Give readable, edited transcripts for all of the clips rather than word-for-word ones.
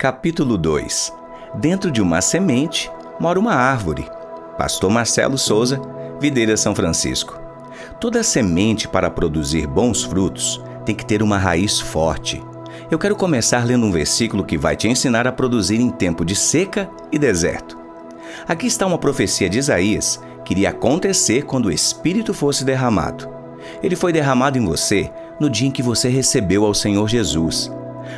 Capítulo 2. Dentro de uma semente mora uma árvore. Pastor Marcelo Souza, Videira São Francisco. Toda semente para produzir bons frutos tem que ter uma raiz forte. Eu quero começar lendo um versículo que vai te ensinar a produzir em tempo de seca e deserto. Aqui está uma profecia de Isaías que iria acontecer quando o Espírito fosse derramado. Ele foi derramado em você no dia em que você recebeu ao Senhor Jesus.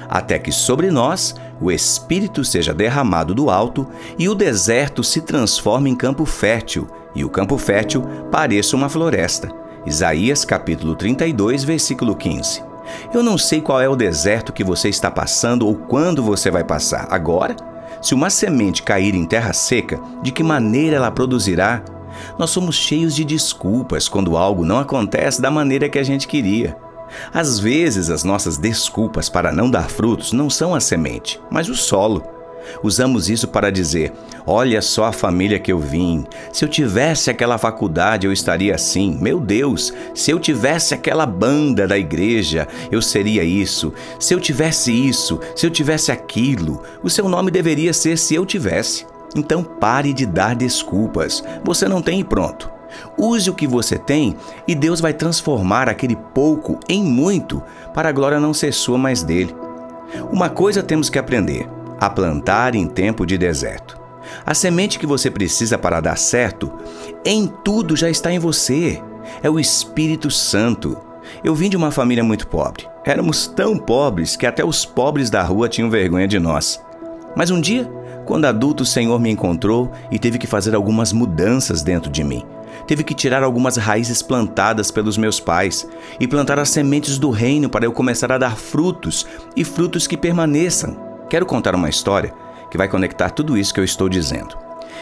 Até que sobre nós o Espírito seja derramado do alto e o deserto se transforme em campo fértil e o campo fértil pareça uma floresta. Isaías capítulo 32, versículo 15. Eu não sei qual é o deserto que você está passando ou quando você vai passar. Agora, se uma semente cair em terra seca, de que maneira ela produzirá? Nós somos cheios de desculpas quando algo não acontece da maneira que a gente queria. Às vezes, as nossas desculpas para não dar frutos não são a semente, mas o solo. Usamos isso para dizer: olha só a família que eu vim. Se eu tivesse aquela faculdade, eu estaria assim. Meu Deus, se eu tivesse aquela banda da igreja, eu seria isso. Se eu tivesse isso, se eu tivesse aquilo, o seu nome deveria ser Se Eu Tivesse. Então pare de dar desculpas. Você não tem e pronto. Use o que você tem e Deus vai transformar aquele pouco em muito para a glória não ser sua, mas dele. Uma coisa temos que aprender: a plantar em tempo de deserto. A semente que você precisa para dar certo, em tudo já está em você. É o Espírito Santo. Eu vim de uma família muito pobre. Éramos tão pobres que até os pobres da rua tinham vergonha de nós. Mas um dia, quando adulto, o Senhor me encontrou e teve que fazer algumas mudanças dentro de mim. Teve que tirar algumas raízes plantadas pelos meus pais e plantar as sementes do reino para eu começar a dar frutos e frutos que permaneçam. Quero contar uma história que vai conectar tudo isso que eu estou dizendo.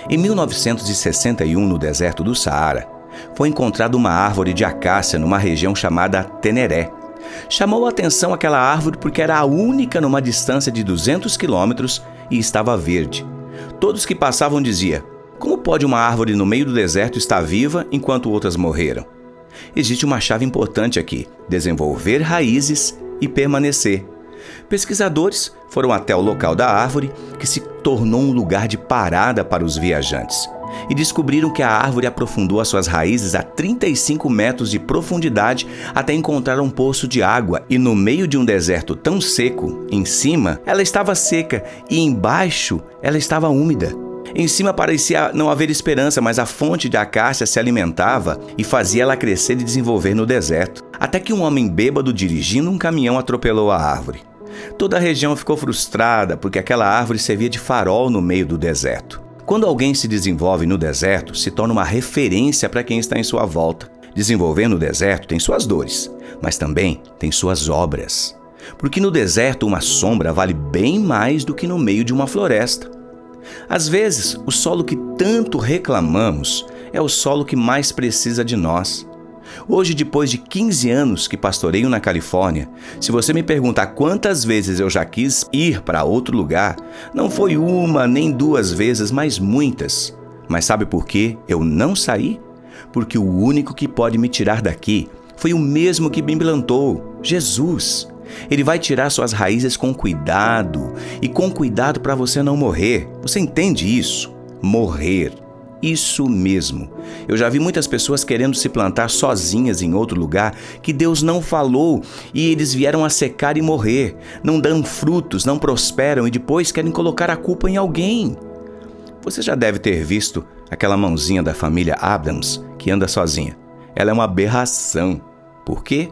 Em 1961, no deserto do Saara, foi encontrada uma árvore de acácia numa região chamada Teneré. Chamou a atenção aquela árvore porque era a única numa distância de 200 quilômetros e estava verde. Todos que passavam diziam: como pode uma árvore no meio do deserto estar viva enquanto outras morreram? Existe uma chave importante aqui: desenvolver raízes e permanecer. Pesquisadores foram até o local da árvore, que se tornou um lugar de parada para os viajantes, e descobriram que a árvore aprofundou as suas raízes a 35 metros de profundidade até encontrar um poço de água, e no meio de um deserto tão seco, em cima ela estava seca e embaixo ela estava úmida. Em cima parecia não haver esperança, mas a fonte de acácia se alimentava e fazia ela crescer e desenvolver no deserto. Até que um homem bêbado dirigindo um caminhão atropelou a árvore. Toda a região ficou frustrada porque aquela árvore servia de farol no meio do deserto. Quando alguém se desenvolve no deserto, se torna uma referência para quem está em sua volta. Desenvolver no deserto tem suas dores, mas também tem suas obras. Porque no deserto uma sombra vale bem mais do que no meio de uma floresta. Às vezes, o solo que tanto reclamamos é o solo que mais precisa de nós. Hoje, depois de 15 anos que pastoreio na Califórnia, se você me perguntar quantas vezes eu já quis ir para outro lugar, não foi uma nem duas vezes, mas muitas. Mas sabe por que eu não saí? Porque o único que pode me tirar daqui foi o mesmo que me plantou, Jesus. Ele vai tirar suas raízes com cuidado, e com cuidado para você não morrer. Você entende isso? Morrer. Isso mesmo. Eu já vi muitas pessoas querendo se plantar sozinhas em outro lugar que Deus não falou e eles vieram a secar e morrer. Não dão frutos, não prosperam e depois querem colocar a culpa em alguém. Você já deve ter visto aquela mãozinha da família Adams que anda sozinha. Ela é uma aberração. Por quê?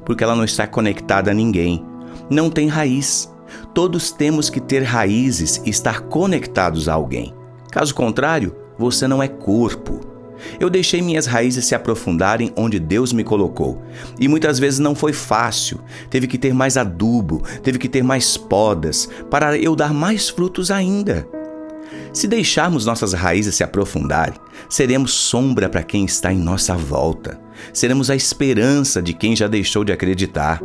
Porque ela não está conectada a ninguém. Não tem raiz. Todos temos que ter raízes e estar conectados a alguém. Caso contrário, você não é corpo. Eu deixei minhas raízes se aprofundarem onde Deus me colocou. E muitas vezes não foi fácil. Teve que ter mais adubo, teve que ter mais podas, para eu dar mais frutos ainda. Se deixarmos nossas raízes se aprofundarem, seremos sombra para quem está em nossa volta. Seremos a esperança de quem já deixou de acreditar.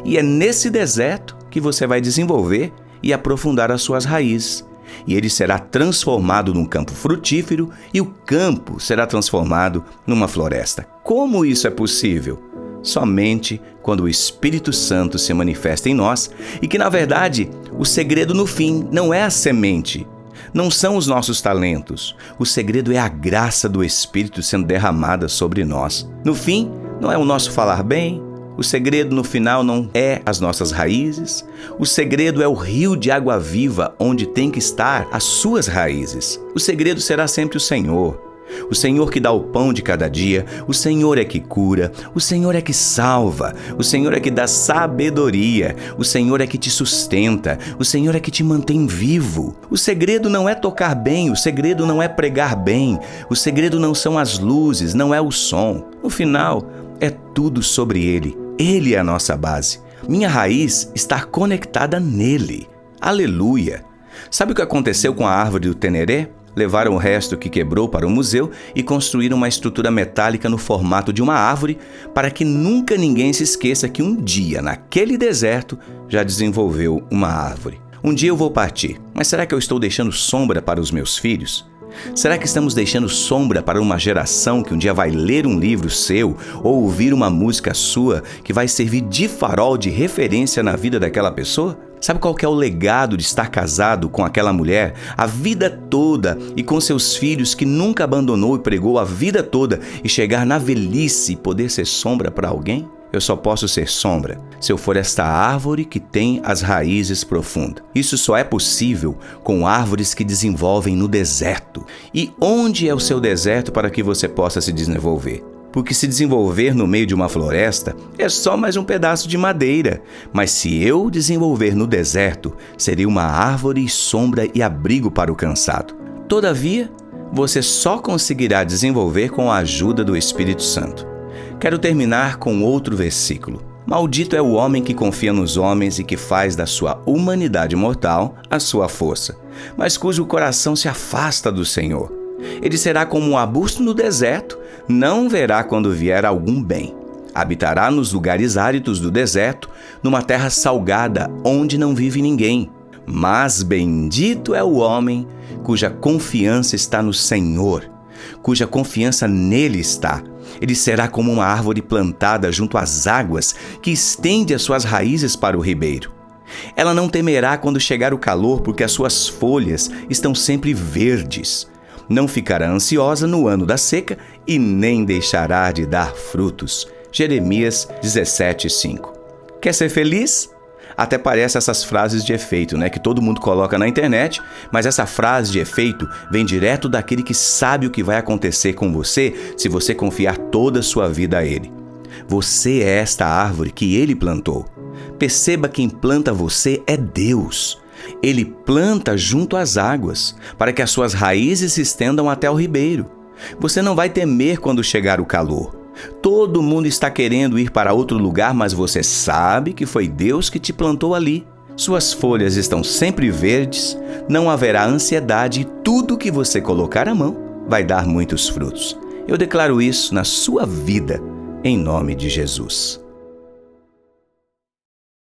E é nesse deserto que você vai desenvolver e aprofundar as suas raízes. E ele será transformado num campo frutífero e o campo será transformado numa floresta. Como isso é possível? somente quando o Espírito Santo se manifesta em nós e que, na verdade, o segredo no fim não é a semente, não são os nossos talentos. O segredo é a graça do Espírito sendo derramada sobre nós. No fim, não é o nosso falar bem, o segredo no final não é as nossas raízes, o segredo é o rio de água viva onde tem que estar as suas raízes. O segredo será sempre o Senhor. O Senhor que dá o pão de cada dia, o Senhor é que cura, o Senhor é que salva, o Senhor é que dá sabedoria, o Senhor é que te sustenta, o Senhor é que te mantém vivo. O segredo não é tocar bem, o segredo não é pregar bem, o segredo não são as luzes, não é o som. No final, é tudo sobre Ele. Ele é a nossa base. Minha raiz está conectada nele. Aleluia! Sabe o que aconteceu com a árvore do Teneré? Levaram o resto que quebrou para o museu e construíram uma estrutura metálica no formato de uma árvore para que nunca ninguém se esqueça que um dia, naquele deserto, já desenvolveu uma árvore. Um dia eu vou partir, mas será que eu estou deixando sombra para os meus filhos? Será que estamos deixando sombra para uma geração que um dia vai ler um livro seu ou ouvir uma música sua que vai servir de farol, de referência na vida daquela pessoa? Sabe qual que é o legado de estar casado com aquela mulher a vida toda e com seus filhos que nunca abandonou e pregou a vida toda e chegar na velhice e poder ser sombra para alguém? Eu só posso ser sombra se eu for esta árvore que tem as raízes profundas. Isso só é possível com árvores que desenvolvem no deserto. E onde é o seu deserto para que você possa se desenvolver? Porque se desenvolver no meio de uma floresta é só mais um pedaço de madeira. Mas se eu desenvolver no deserto, seria uma árvore, sombra e abrigo para o cansado. Todavia, você só conseguirá desenvolver com a ajuda do Espírito Santo. Quero terminar com outro versículo. Maldito é o homem que confia nos homens e que faz da sua humanidade mortal a sua força, mas cujo coração se afasta do Senhor. Ele será como um arbusto no deserto, não verá quando vier algum bem. Habitará nos lugares áridos do deserto, numa terra salgada, onde não vive ninguém. Mas bendito é o homem cuja confiança está no Senhor, cuja confiança nele está. Ele será como uma árvore plantada junto às águas, que estende as suas raízes para o ribeiro. Ela não temerá quando chegar o calor, porque as suas folhas estão sempre verdes. Não ficará ansiosa no ano da seca e nem deixará de dar frutos. Jeremias 17:5. Quer ser feliz? Até parece essas frases de efeito, que todo mundo coloca na internet, mas essa frase de efeito vem direto daquele que sabe o que vai acontecer com você se você confiar toda a sua vida a Ele. Você é esta árvore que Ele plantou. Perceba, quem planta você é Deus. Ele planta junto às águas, para que as suas raízes se estendam até o ribeiro. Você não vai temer quando chegar o calor. Todo mundo está querendo ir para outro lugar, mas você sabe que foi Deus que te plantou ali. Suas folhas estão sempre verdes, não haverá ansiedade e tudo que você colocar a mão vai dar muitos frutos. Eu declaro isso na sua vida, em nome de Jesus.